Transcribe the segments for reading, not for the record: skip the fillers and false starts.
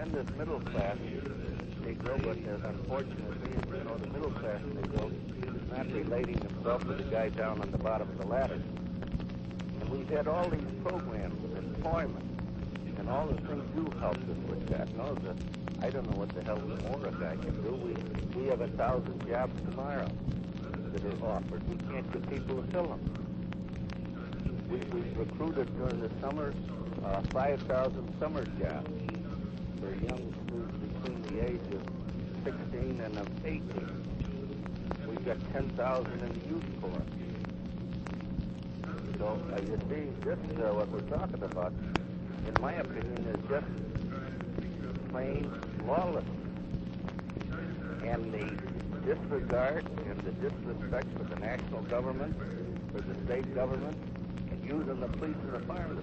in this middle class Negro, but unfortunately, you know, the middle class Negro is not relating himself to the guy down on the bottom of the ladder. And we've had all these programs of employment and all the things you helped us with that. No, I don't know what the hell more a guy can do. We have 1,000 jobs tomorrow that are offered. We can't get people to fill them. We've recruited during the summer 5,000 summer jobs for young students between the age of 16 and of 18. We've got 10,000 in the youth corps. So you see, this what we're talking about, in my opinion, is just plain lawlessness. And the disregard and the disrespect for the national government, for the state government, and using the police and the firemen.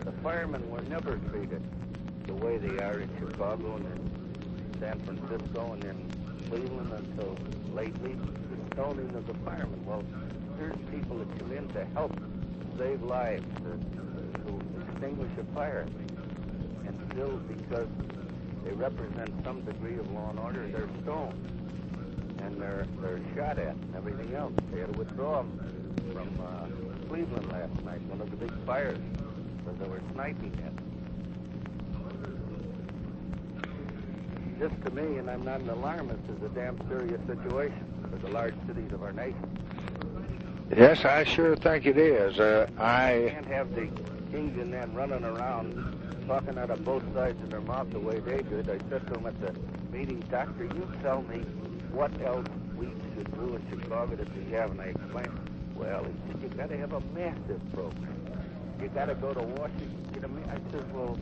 The firemen were never treated the way they are in Chicago and in San Francisco and in Cleveland until lately. The stoning of the firemen. Well, here's people that come in to help save lives, to extinguish a fire, and still, because they represent some degree of law and order, they're stoned and they're shot at and everything else. They had to withdraw from Cleveland last night, one of the big fires, because they were sniping at them. This, to me, and I'm not an alarmist, is a damn serious situation for the large cities of our nation. Yes, I sure think it is. I can't have the kings and men running around talking out of both sides of their mouth the way they did. I said to them at the meeting, Doctor, you tell me what else we should do in Chicago that we have. And I explained, well, he said, you got to have a massive program. You got to go to Washington. I said, well,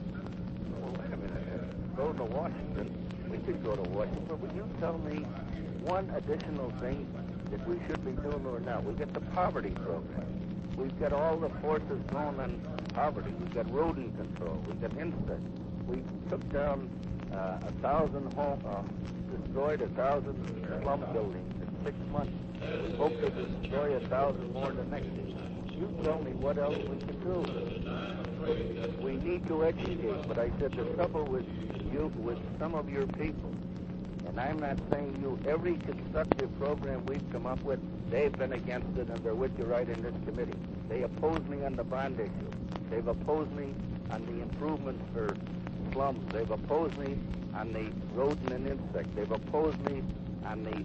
wait a minute. Go to Washington. We could go to Washington, but will you tell me one additional thing that we should be doing or not? We got the poverty program. We've got all the forces going on poverty. We've got rodent control. We've got insects. We took down 1,000 homes, destroyed 1,000 slum buildings in 6 months. We hope to destroy 1,000 more the next year. You tell me what else we can do. We need to educate, but I said the trouble with you, with some of your people, and I'm not saying you, every constructive program we've come up with, they've been against it, and they're with you right in this committee. They oppose me on the bond issue. They've opposed me on the improvements for slums. They've opposed me on the rodent and insect. They've opposed me on the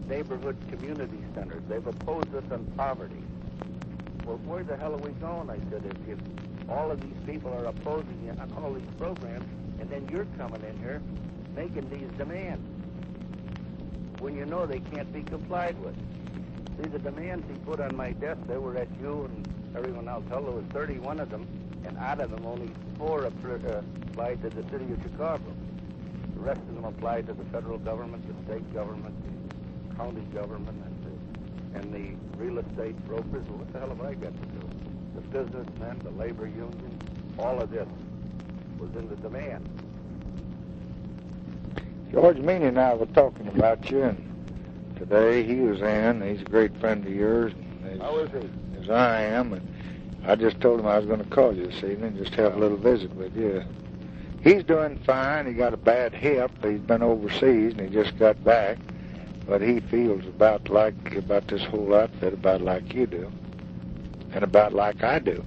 neighborhood community centers. They've opposed us on poverty. Well, where the hell are we going? I said, if all of these people are opposing you on all these programs, and then you're coming in here making these demands when you know they can't be complied with. See, the demands he put on my desk, they were at you and everyone else. Hell, there was 31 of them, and out of them, only 4 applied to the city of Chicago. The rest of them applied to the federal government, the state government, the county government, and the real estate brokers. Well, what the hell have I got to do? The businessmen, the labor union, all of this was in the demand. George Meany and I were talking about you, and today he was in. He's a great friend of yours. How is he? As I am, and I just told him I was going to call you this evening, just have a little visit with you. He's doing fine. He got a bad hip. He's been overseas, and he just got back. But he feels about this whole outfit about like you do, and about like I do.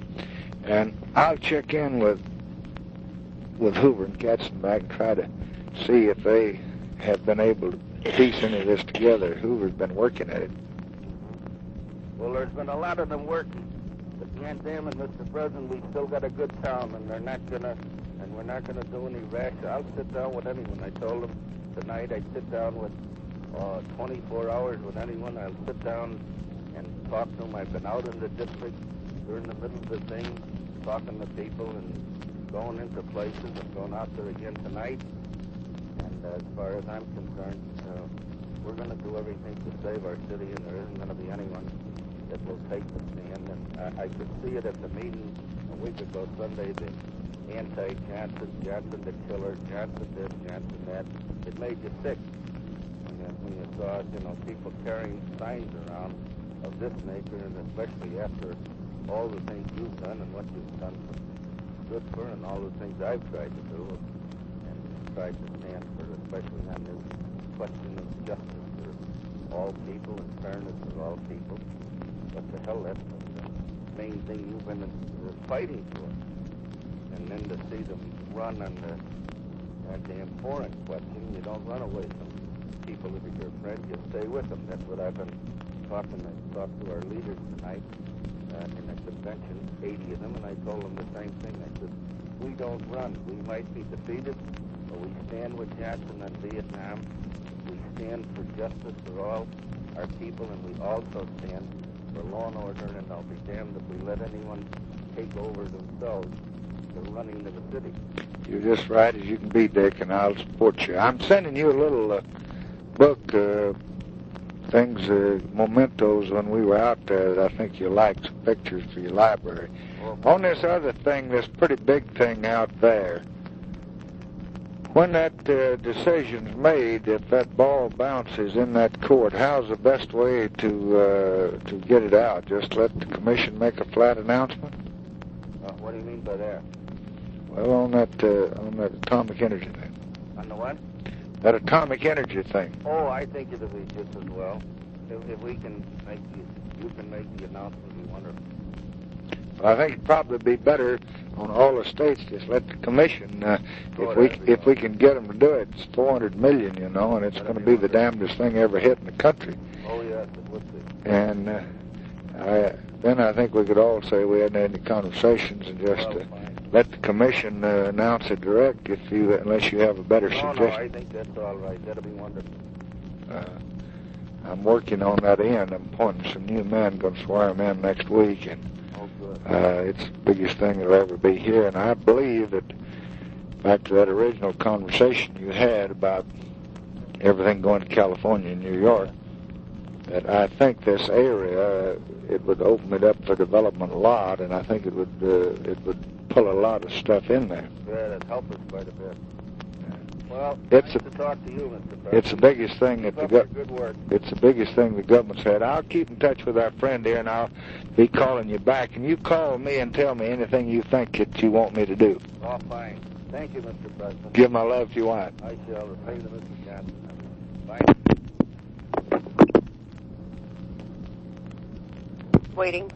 And I'll check in with Hoover and Katzenbach and try to see if they have been able to piece any of this together. Hoover's been working at it. Well, there's been a lot of them working. But damn it, Mr. President, we've still got a good town, and we're not gonna do any rash. I'll sit down with anyone. I told them tonight I'd sit down with 24 hours with anyone. I'll sit down and talk to them. I've been out in the district during the middle of the thing, talking to people and going into places. I'm going out there again tonight. And as far as I'm concerned, we're going to do everything to save our city, and there isn't going to be anyone that will take the stand. And I could see it at the meeting a week ago Sunday, the anti-Johnson, Johnson the killer, Johnson this, Johnson that. It made you sick when you saw, people carrying signs around of this nature, and especially after all the things you've done and what you've done for good for, and all the things I've tried to do. And tried to stand for, especially on this question of justice for all people and fairness for all people. What the hell, that's the main thing you've been fighting for. And then to see them run on the damn foreign question, you don't run away from people that are your friend, you stay with them. That's what I've been talking. I talked to our leaders tonight in the convention, 80 of them, and I told them the same thing. I said, we don't run. We might be defeated, but we stand with Jackson and Vietnam. We stand for justice for all our people, and we also stand for law and order, and I'll be damned if we let anyone take over themselves. They're running to the city. You're just right as you can be, Dick, and I'll support you. I'm sending you a little book, mementos when we were out there that I think you liked, some pictures for your library. On this other thing, this pretty big thing out there, when that decision's made, if that ball bounces in that court, how's the best way to get it out? Just let the commission make a flat announcement? What do you mean by that? Well, on that atomic energy thing. On the what? That atomic energy thing. Oh, I think it'll be just as well. If we can make you can make the announcement, we wonder. Well, I think it'd probably be better on all the states just let the commission. If we can get them to do it, it's $400 million, you know, and it's going to be the damnedest thing ever hit in the country. Oh yes, it would be. And then I think we could all say we hadn't had any conversations and just let the commission announce it direct unless you have a better suggestion. No, I think that's all right. That'll be wonderful. I'm working on that end. I'm appointing some new men, going to swear them in next week, and it's the biggest thing that'll ever be here. And I believe that, back to that original conversation you had about everything going to California and New York, that I think this area, it would open it up for development a lot, and I think it would pull a lot of stuff in there. Yeah, that'd help us quite a bit. Well, nice to talk to you, Mr. President. It's the biggest thing that good work. It's the biggest thing the government said. I'll keep in touch with our friend here, and I'll be calling you back. And you call me and tell me anything you think that you want me to do. Oh, fine. Thank you, Mr. President. Give my love to your wife. I shall repay to Mr. Johnson. Bye. Waiting.